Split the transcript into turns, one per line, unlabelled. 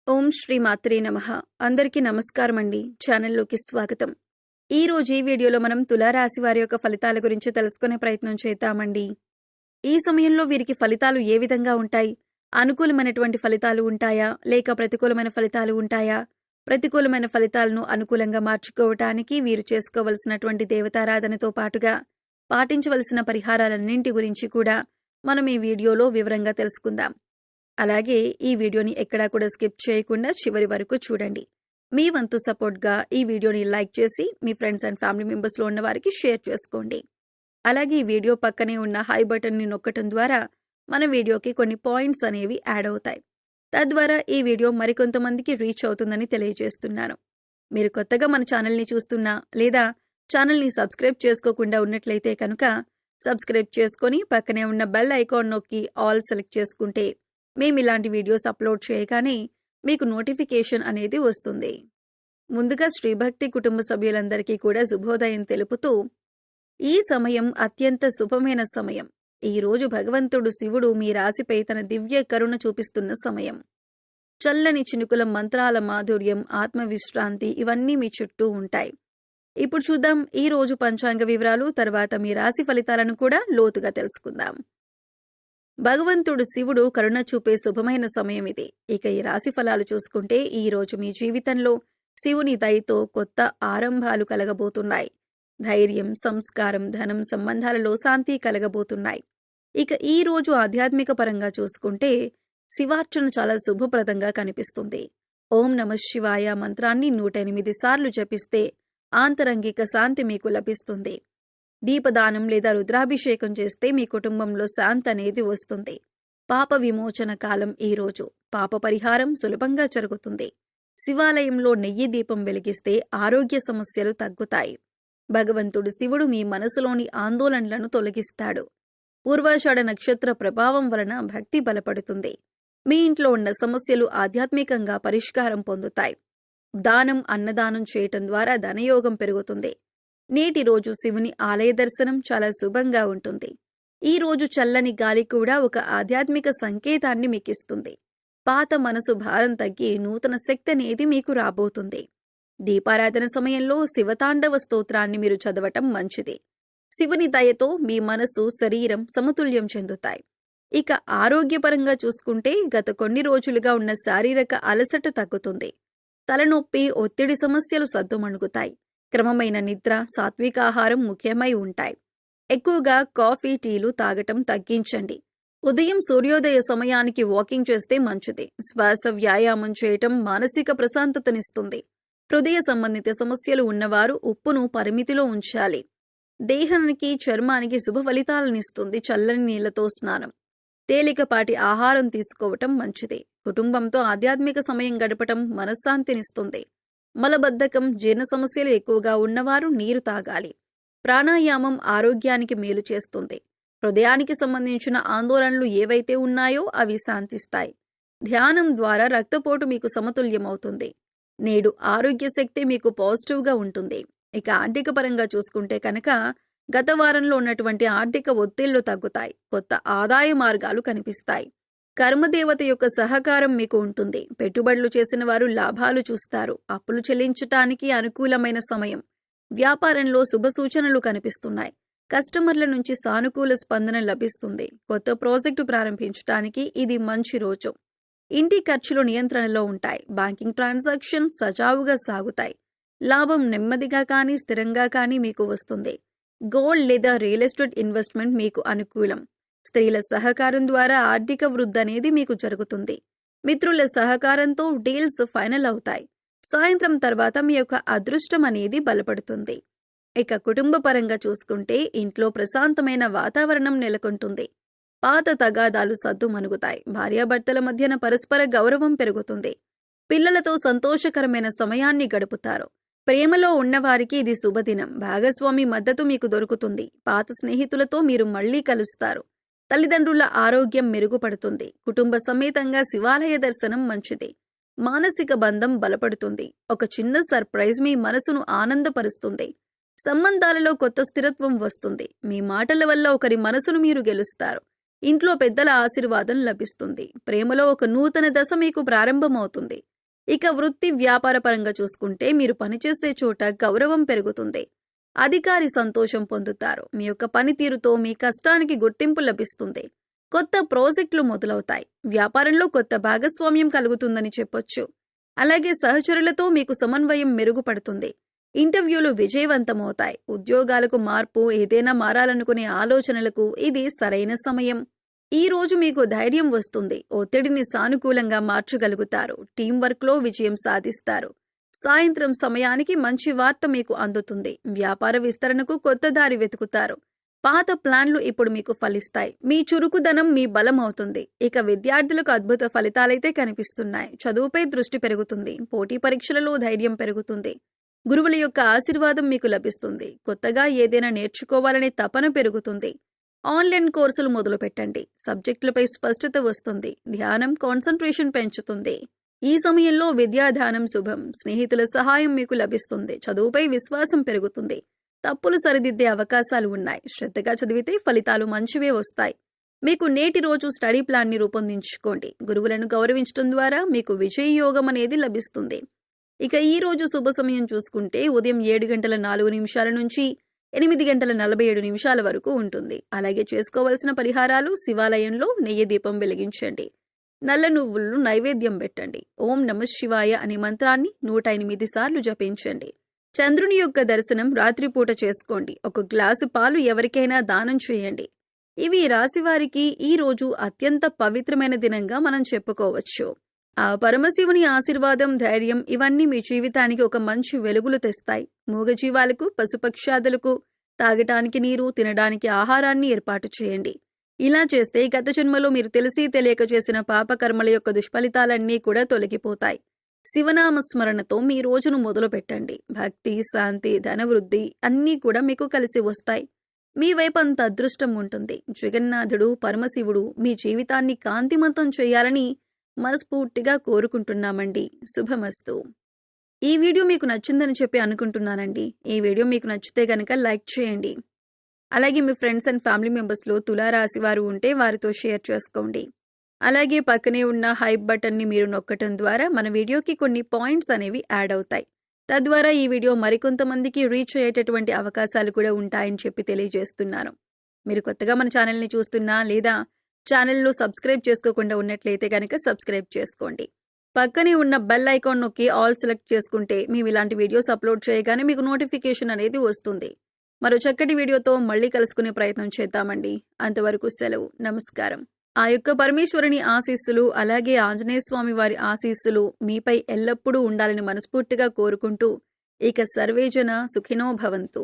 ఓం శ్రీ మాత్రే నమః. అందరికీ నమస్కారం అండి. ఛానల్లోకి స్వాగతం. ఈ రోజు ఈ వీడియోలో మనం తులారాశి వారి యొక్క ఫలితాల గురించి తెలుసుకునే ప్రయత్నం చేద్దామండి. ఈ సమయంలో వీరికి ఫలితాలు ఏ విధంగా ఉంటాయి? అనుకూలమైనటువంటి ఫలితాలు ఉంటాయా? లేక ప్రతికూలమైన ఫలితాలు ఉంటాయా? ప్రతికూలమైన ఫలితాలను అనుకూలంగా మార్చుకోవటానికి వీరు చేసుకోవలసినటువంటి దేవతారాధనతో పాటుగా పాటించవలసిన పరిహారాలన్నింటి గురించి కూడా మనం ఈ వీడియోలో వివరంగా తెలుసుకుందాం. అలాగే ఈ వీడియోని ఎక్కడా కూడా స్కిప్ చేయకుండా చివరి వరకు చూడండి. మీ వంతు సపోర్ట్గా ఈ వీడియోని లైక్ చేసి మీ ఫ్రెండ్స్ అండ్ ఫ్యామిలీ మెంబర్స్లో ఉన్న వారికి షేర్ చేసుకోండి. అలాగే ఈ వీడియో పక్కనే ఉన్న హై బటన్ని నొక్కటం ద్వారా మన వీడియోకి కొన్ని పాయింట్స్ అనేవి యాడ్ అవుతాయి. తద్వారా ఈ వీడియో మరికొంతమందికి రీచ్ అవుతుందని తెలియజేస్తున్నాను. మీరు కొత్తగా మన ఛానల్ని చూస్తున్నా లేదా ఛానల్ని సబ్స్క్రైబ్ చేసుకోకుండా ఉన్నట్లయితే కనుక సబ్స్క్రైబ్ చేసుకొని పక్కనే ఉన్న బెల్ ఐకాన్ నొక్కి ఆల్ సెలెక్ట్ చేసుకుంటే మేము ఇలాంటి వీడియోస్ అప్లోడ్ చేయగానే మీకు నోటిఫికేషన్ అనేది వస్తుంది. ముందుగా శ్రీభక్తి కుటుంబ సభ్యులందరికీ కూడా శుభోదయం తెలుపుతూ, ఈ సమయం అత్యంత శుభమైన సమయం. ఈ రోజు భగవంతుడు శివుడు మీ రాశిపై తన దివ్య కరుణ చూపిస్తున్న సమయం. చల్లని చినుకుల మంత్రాల మాధుర్యం, ఆత్మవిశ్రాంతి ఇవన్నీ మీ చుట్టూ ఉంటాయి. ఇప్పుడు చూద్దాం ఈ రోజు పంచాంగ వివరాలు, తర్వాత మీ రాశి ఫలితాలను కూడా లోతుగా తెలుసుకుందాం. భగవంతుడు శివుడు కరుణ చూపే శుభమైన సమయం ఇది. ఇక ఈ రాశి ఫలాలు చూసుకుంటే ఈ రోజు మీ జీవితంలో శివుని దయతో కొత్త ఆరంభాలు కలగబోతున్నాయి. ధైర్యం, సంస్కారం, ధనం, సంబంధాలలో శాంతి కలగబోతున్నాయి. ఇక ఈ రోజు ఆధ్యాత్మిక పరంగా చూసుకుంటే శివార్చన చాలా శుభప్రదంగా కనిపిస్తుంది. ఓం నమః శివాయ మంత్రాన్ని 108 సార్లు జపిస్తే ఆంతరంగిక శాంతి మీకు లభిస్తుంది. దీపదానం లేదా రుద్రాభిషేకం చేస్తే మీ కుటుంబంలో శాంతి అనేది వస్తుంది. పాప విమోచన కాలం ఈ రోజు. పాప పరిహారం సులభంగా జరుగుతుంది. శివాలయంలో నెయ్యి దీపం వెలిగిస్తే ఆరోగ్య సమస్యలు తగ్గుతాయి. భగవంతుడు శివుడు మీ మనసులోని ఆందోళనలను తొలగిస్తాడు. పూర్వాషాఢ నక్షత్ర ప్రభావం వలన భక్తి బలపడుతుంది. మీ ఇంట్లో ఉన్న సమస్యలు ఆధ్యాత్మికంగా పరిష్కారం పొందుతాయి. దానం, అన్నదానం చేయటం ద్వారా ధనయోగం పెరుగుతుంది. నేటి రోజు శివుని ఆలయ దర్శనం చాలా శుభంగా ఉంటుంది. ఈ రోజు చల్లని గాలి కూడా ఒక ఆధ్యాత్మిక సంకేతాన్ని మీకిస్తుంది. పాత మనసు భారం తగ్గి నూతన శక్తి అనేది మీకు రాబోతుంది. దీపారాధన సమయంలో శివతాండవ స్తోత్రాన్ని మీరు చదవటం మంచిది. శివుని దయతో మీ మనసు, శరీరం సమతుల్యం చెందుతాయి. ఇక ఆరోగ్యపరంగా చూసుకుంటే గత కొన్ని రోజులుగా ఉన్న శారీరక అలసట తగ్గుతుంది. తలనొప్పి, ఒత్తిడి సమస్యలు సద్దుమణుగుతాయి. క్రమమైన నిద్ర, సాత్విక ఆహారం ముఖ్యమై ఉంటాయి. ఎక్కువగా కాఫీ, టీలు తాగటం తగ్గించండి. ఉదయం సూర్యోదయ సమయానికి వాకింగ్ చేస్తే మంచిది. శ్వాస వ్యాయామం చేయటం మానసిక ప్రశాంతతనిస్తుంది. హృదయ సంబంధిత సమస్యలు ఉన్నవారు ఉప్పును పరిమితిలో ఉంచాలి. దేహానికి, చర్మానికి శుభ ఫలితాలనిస్తుంది చల్లని నీళ్లతో స్నానం. తేలికపాటి ఆహారం తీసుకోవటం మంచిది. కుటుంబంతో ఆధ్యాత్మిక సమయం గడపటం మనశ్శాంతినిస్తుంది. మలబద్ధకం, జీర్ణ సమస్యలు ఎక్కువగా ఉన్నవారు నీరు తాగాలి. ప్రాణాయామం ఆరోగ్యానికి మేలు చేస్తుంది. హృదయానికి సంబంధించిన ఆందోళనలు ఏవైతే ఉన్నాయో అవి శాంతిస్తాయి. ధ్యానం ద్వారా రక్తపోటు మీకు సమతుల్యమవుతుంది. నేడు ఆరోగ్య శక్తి మీకు పాజిటివ్గా ఉంటుంది. ఇక ఆర్థిక పరంగా చూసుకుంటే కనుక గత వారంలో ఉన్నటువంటి ఆర్థిక ఒత్తిళ్లు తగ్గుతాయి. కొత్త ఆదాయ మార్గాలు కనిపిస్తాయి. కర్మదేవత యొక్క సహకారం మీకు ఉంటుంది. పెట్టుబడులు చేసిన వారు లాభాలు చూస్తారు. అప్పులు చెల్లించటానికి అనుకూలమైన సమయం. వ్యాపారంలో శుభ సూచనలు కనిపిస్తున్నాయి. కస్టమర్ల నుంచి సానుకూల స్పందన లభిస్తుంది. కొత్త ప్రాజెక్టు ప్రారంభించడానికి ఇది మంచి రోజు. ఇంటి ఖర్చులు నియంత్రణలో ఉంటాయి. బ్యాంకింగ్ ట్రాన్సాక్షన్ సజావుగా సాగుతాయి. లాభం నెమ్మదిగా కానీ స్థిరంగా కానీ మీకు వస్తుంది. గోల్డ్ లేదా రియల్ ఎస్టేట్ ఇన్వెస్ట్మెంట్ మీకు అనుకూలం. స్త్రీల సహకారం ద్వారా ఆర్థిక వృద్ధి అనేది మీకు జరుగుతుంది. మిత్రుల సహకారంతో డీల్స్ ఫైనల్ అవుతాయి. సాయంత్రం తర్వాత మీ యొక్క అదృష్టం అనేది బలపడుతుంది. ఇక కుటుంబ పరంగా చూసుకుంటే ఇంట్లో ప్రశాంతమైన వాతావరణం నెలకొంటుంది. పాత తగాదాలు సద్దుమణుగుతాయి. భార్యాభర్తల మధ్యన పరస్పర గౌరవం పెరుగుతుంది. పిల్లలతో సంతోషకరమైన సమయాన్ని గడుపుతారు. ప్రేమలో ఉన్నవారికి ఇది శుభదినం. భాగస్వామి మద్దతు మీకు దొరుకుతుంది. పాత స్నేహితులతో మీరు మళ్లీ కలుస్తారు. తల్లిదండ్రుల ఆరోగ్యం మెరుగుపడుతుంది. కుటుంబ సమేతంగా శివాలయ దర్శనం మంచిది. మానసిక బంధం బలపడుతుంది. ఒక చిన్న సర్ప్రైజ్ మీ మనసును ఆనందపరుస్తుంది. సంబంధాలలో కొత్త స్థిరత్వం వస్తుంది. మీ మాటల వల్ల ఒకరి మనసును మీరు గెలుస్తారు. ఇంట్లో పెద్దల ఆశీర్వాదం లభిస్తుంది. ప్రేమలో ఒక నూతన దశ మీకు ప్రారంభమవుతుంది. ఇక వృత్తి వ్యాపార పరంగా చూసుకుంటే మీరు పనిచేసే చోట గౌరవం పెరుగుతుంది. అధికారి సంతోషం పొందుతారు. మీ యొక్క పనితీరుతో మీ కష్టానికి గుర్తింపు లభిస్తుంది. కొత్త ప్రాజెక్టులు మొదలవుతాయి. వ్యాపారంలో కొత్త భాగస్వామ్యం కలుగుతుందని చెప్పొచ్చు. అలాగే సహచరులతో మీకు సమన్వయం మెరుగుపడుతుంది. ఇంటర్వ్యూలు విజయవంతమవుతాయి. ఉద్యోగాలకు మార్పు, ఏదైనా మారాలనుకునే ఆలోచనలకు ఇది సరైన సమయం. ఈ రోజు మీకు ధైర్యం వస్తుంది. ఒత్తిడిని సానుకూలంగా మార్చగలుగుతారు. టీం వర్క్లో విజయం సాధిస్తారు. సాయంత్రం సమయానికి మంచి వార్త మీకు అందుతుంది. వ్యాపార విస్తరణకు కొత్త దారి వెతుకుతారు. పాత ప్లాన్లు ఇప్పుడు మీకు ఫలిస్తాయి. మీ చురుకుదనం మీ బలం అవుతుంది. ఇక విద్యార్థులకు అద్భుత ఫలితాలైతే కనిపిస్తున్నాయి. చదువుపై దృష్టి పెరుగుతుంది. పోటీ పరీక్షలలో ధైర్యం పెరుగుతుంది. గురువుల యొక్క ఆశీర్వాదం మీకు లభిస్తుంది. కొత్తగా ఏదైనా నేర్చుకోవాలనే తపన పెరుగుతుంది. ఆన్లైన్ కోర్సులు మొదలు పెట్టండి. సబ్జెక్టులపై స్పష్టత వస్తుంది. ధ్యానం కాన్సంట్రేషన్ పెంచుతుంది. ఈ సమయంలో విద్యాదానం శుభం. స్నేహితుల సహాయం మీకు లభిస్తుంది. చదువుపై విశ్వాసం పెరుగుతుంది. తప్పులు సరిదిద్దే అవకాశాలు ఉన్నాయి. శ్రద్ధగా చదివితే ఫలితాలు మంచివే వస్తాయి. మీకు నేటి రోజు స్టడీ ప్లాన్ని రూపొందించుకోండి. గురువులను గౌరవించడం ద్వారా మీకు విజయ యోగం అనేది లభిస్తుంది. ఇక ఈ రోజు శుభ సమయం చూసుకుంటే ఉదయం 7:04 నుంచి 8:47 వరకు ఉంటుంది. అలాగే చేసుకోవలసిన పరిహారాలు: శివాలయంలో నెయ్యి దీపం వెలిగించండి. నల్ల నువ్వులను నైవేద్యం పెట్టండి. ఓం నమః శివాయ అనే మంత్రాన్ని 108 సార్లు జపించండి. చంద్రుని యొక్క దర్శనం రాత్రిపూట చేసుకోండి. ఒక గ్లాసు పాలు ఎవరికైనా దానం చేయండి. ఇవి రాశివారికి ఈ రోజు అత్యంత పవిత్రమైన దినంగా మనం చెప్పుకోవచ్చు. ఆ పరమశివుని ఆశీర్వాదం, ధైర్యం ఇవన్నీ మీ జీవితానికి ఒక మంచి వెలుగులు తెస్తాయి. మూగజీవాలకు, పశుపక్షాదులకు తాగటానికి నీరు, తినడానికి ఆహారాన్ని ఏర్పాటు చేయండి. ఇలా చేస్తే గత జన్మలో మీరు తెలిసి తెలియక చేసిన పాపకర్మల యొక్క దుష్ఫలితాలన్నీ కూడా తొలగిపోతాయి. శివనామ స్మరణతో మీ రోజును మొదలు పెట్టండి. భక్తి, శాంతి, ధనవృద్ధి అన్నీ కూడా మీకు కలిసి వస్తాయి. మీ వైపు అంత అదృష్టం ఉంటుంది. జగన్నాథుడు, పరమశివుడు మీ జీవితాన్ని కాంతిమంతం చేయాలని మనస్ఫూర్తిగా కోరుకుంటున్నామండి. శుభమస్తు. ఈ వీడియో మీకు నచ్చిందని చెప్పి అనుకుంటున్నానండి. ఈ వీడియో మీకు నచ్చితే గనక లైక్ చేయండి. అలాగే మీ ఫ్రెండ్స్ అండ్ ఫ్యామిలీ మెంబర్స్లో తులారాశి వారు ఉంటే వారితో షేర్ చేసుకోండి. అలాగే పక్కనే ఉన్న హైప్ బటన్ని మీరు నొక్కటం ద్వారా మన వీడియోకి కొన్ని పాయింట్స్ అనేవి యాడ్ అవుతాయి. తద్వారా ఈ వీడియో మరికొంతమందికి రీచ్ అయ్యేటటువంటి అవకాశాలు కూడా ఉంటాయని చెప్పి తెలియజేస్తున్నాను. మీరు కొత్తగా మన ఛానల్ని చూస్తున్నా లేదా ఛానల్లో సబ్స్క్రైబ్ చేసుకోకుండా ఉన్నట్లయితే కనుక సబ్స్క్రైబ్ చేసుకోండి. పక్కనే ఉన్న బెల్ ఐకాన్ నొక్కి ఆల్ సెలెక్ట్ చేసుకుంటే మేము ఇలాంటి వీడియోస్ అప్లోడ్ చేయగానే మీకు నోటిఫికేషన్ అనేది వస్తుంది. మరో చక్కటి వీడియోతో మళ్ళీ కలుసుకునే ప్రయత్నం చేద్దామండి. అంతవరకు సెలవు. నమస్కారం. ఆ యొక్క పరమేశ్వరుని ఆశీస్సులు, అలాగే ఆంజనేయ స్వామి వారి ఆశీస్సులు మీపై ఎల్లప్పుడూ ఉండాలని మనస్ఫూర్తిగా కోరుకుంటూ ఇక సర్వేజన సుఖినో భవంతు.